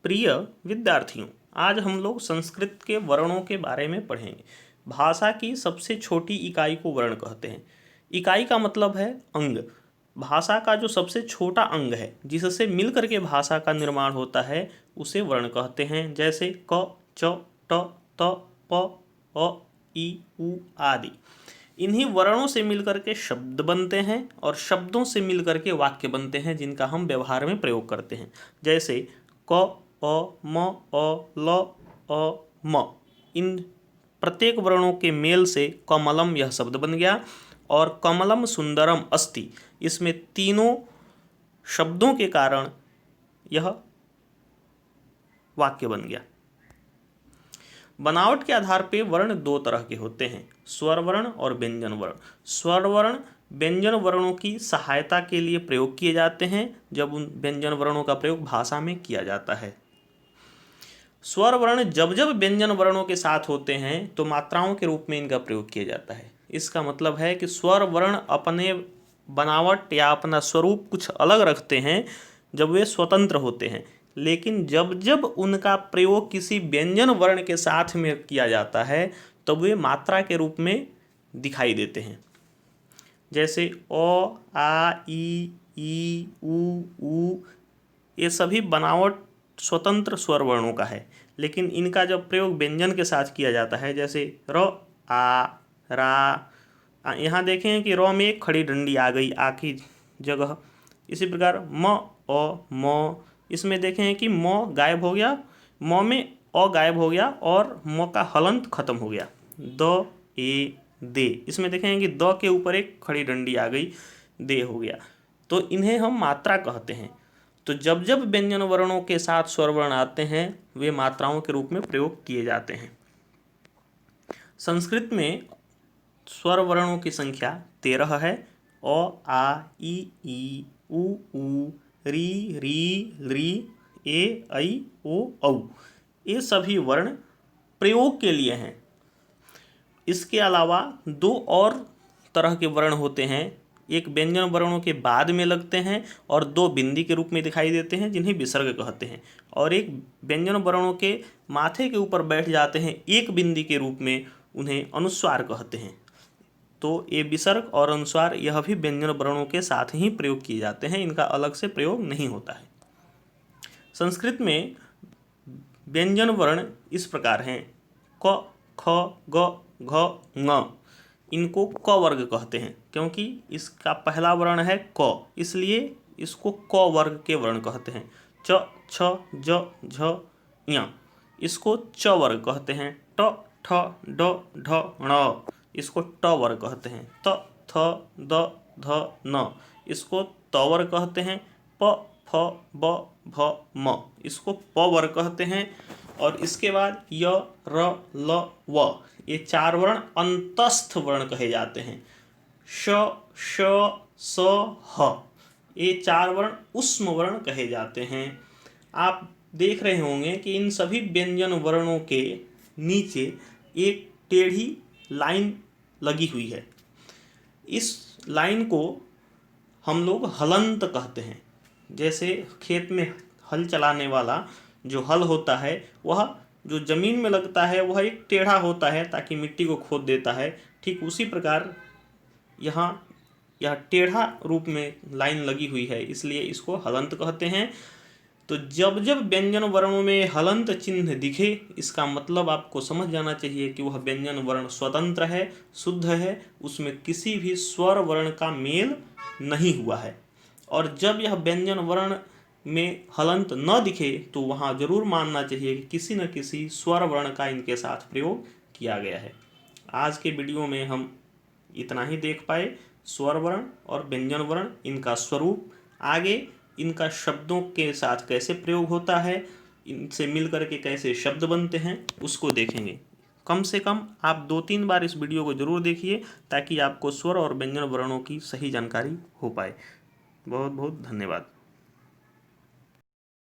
प्रिय विद्यार्थियों, आज हम लोग संस्कृत के वर्णों के बारे में पढ़ेंगे। भाषा की सबसे छोटी इकाई को वर्ण कहते हैं। इकाई का मतलब है अंग। भाषा का जो सबसे छोटा अंग है जिससे मिलकर के भाषा का निर्माण होता है उसे वर्ण कहते हैं। जैसे क, च, ट, त, प, अ, इ, उ आदि। इन्हीं वर्णों से मिलकर के शब्द बनते हैं और शब्दों से मिलकर के वाक्य बनते हैं जिनका हम व्यवहार में प्रयोग करते हैं। जैसे क, अ, म, अ, ल, अ, म। इन प्रत्येक वर्णों के मेल से कमलम यह शब्द बन गया और कमलम सुंदरम अस्ति, इसमें तीनों शब्दों के कारण यह वाक्य बन गया। बनावट के आधार पे वर्ण दो तरह के होते हैं, स्वर वर्ण और व्यंजन वर्ण। स्वर वर्ण व्यंजन वर्णों की सहायता के लिए प्रयोग किए जाते हैं जब उन व्यंजन वर्णों का प्रयोग भाषा में किया जाता है। स्वर वर्ण जब जब व्यंजन वर्णों के साथ होते हैं तो मात्राओं के रूप में इनका प्रयोग किया जाता है। इसका मतलब है कि स्वर वर्ण अपने बनावट या अपना स्वरूप कुछ अलग रखते हैं जब वे स्वतंत्र होते हैं, लेकिन जब जब उनका प्रयोग किसी व्यंजन वर्ण के साथ में किया जाता है तब वे मात्रा के रूप में दिखाई देते हैं। जैसे अ, आ, ई, उ, ये सभी बनावट स्वतंत्र स्वर वर्णों का है, लेकिन इनका जब प्रयोग व्यंजन के साथ किया जाता है, जैसे र, आ, रा। यहाँ देखें कि र में एक खड़ी डंडी आ गई आ की जगह। इसी प्रकार म, अ, म, इसमें देखें कि म गायब हो गया, म में अ गायब हो गया और म का हलंत खत्म हो गया। द, ए, दे, इसमें देखें कि द के ऊपर एक खड़ी डंडी आ गई, दे हो गया। तो इन्हें हम मात्रा कहते हैं। तो जब जब व्यंजन वर्णों के साथ स्वर वर्ण आते हैं वे मात्राओं के रूप में प्रयोग किए जाते हैं। संस्कृत में स्वर वर्णों की संख्या 13 है। अ, आ, ई, उ, री, री, ए, ऐ, ओ, औ। ये सभी वर्ण प्रयोग के लिए हैं। इसके अलावा दो और तरह के वर्ण होते हैं, एक व्यंजन वर्णों के बाद में लगते हैं और दो बिंदी के रूप में दिखाई देते हैं जिन्हें विसर्ग कहते हैं, और एक व्यंजन वर्णों के माथे के ऊपर बैठ जाते हैं एक बिंदी के रूप में, उन्हें अनुस्वार कहते हैं। तो ये विसर्ग और अनुस्वार यह भी व्यंजन वर्णों के साथ ही प्रयोग किए जाते हैं, इनका अलग से प्रयोग नहीं होता है। संस्कृत में व्यंजन वर्ण इस प्रकार हैं, क, ख, ग, घ, ङ। इनको क वर्ग कहते हैं क्योंकि इसका पहला वर्ण है क, इसलिए इसको क वर्ग के वर्ण कहते हैं। च, छ, ज, झ, ञ, इसको च वर्ग कहते हैं। ट, ठ, ड, ढ, ण, इसको ट वर्ग कहते हैं। त, थ, द, ध, न, इसको त वर्ग कहते हैं। प, फ, ब, भ, म, इसको प वर्ग कहते हैं। और इसके बाद य, र, ल, व, ये चार वर्ण अंतस्थ वर्ण कहे जाते हैं। श, श, स, ह, ये चार वर्ण उष्म वर्ण कहे जाते हैं। आप देख रहे होंगे कि इन सभी व्यंजन वर्णों के नीचे एक टेढ़ी लाइन लगी हुई है। इस लाइन को हम लोग हलंत कहते हैं। जैसे खेत में हल चलाने वाला जो हल होता है वह जो जमीन में लगता है वह एक टेढ़ा होता है ताकि मिट्टी को खोद देता है, ठीक उसी प्रकार यहाँ यह टेढ़ा रूप में लाइन लगी हुई है, इसलिए इसको हलंत कहते हैं। तो जब जब व्यंजन वर्णों में हलंत चिन्ह दिखे इसका मतलब आपको समझ जाना चाहिए कि वह व्यंजन वर्ण स्वतंत्र है, शुद्ध है, उसमें किसी भी स्वर वर्ण का मेल नहीं हुआ है। और जब यह व्यंजन वर्ण में हलंत न दिखे तो वहाँ जरूर मानना चाहिए कि किसी न किसी स्वर वर्ण का इनके साथ प्रयोग किया गया है। आज के वीडियो में हम इतना ही देख पाए, स्वर वर्ण और व्यंजन वर्ण, इनका स्वरूप, आगे इनका शब्दों के साथ कैसे प्रयोग होता है, इनसे मिलकर के कैसे शब्द बनते हैं उसको देखेंगे। कम से कम आप 2-3 बार इस वीडियो को जरूर देखिए ताकि आपको स्वर और व्यंजन वर्णों की सही जानकारी हो पाए। बहुत बहुत धन्यवाद।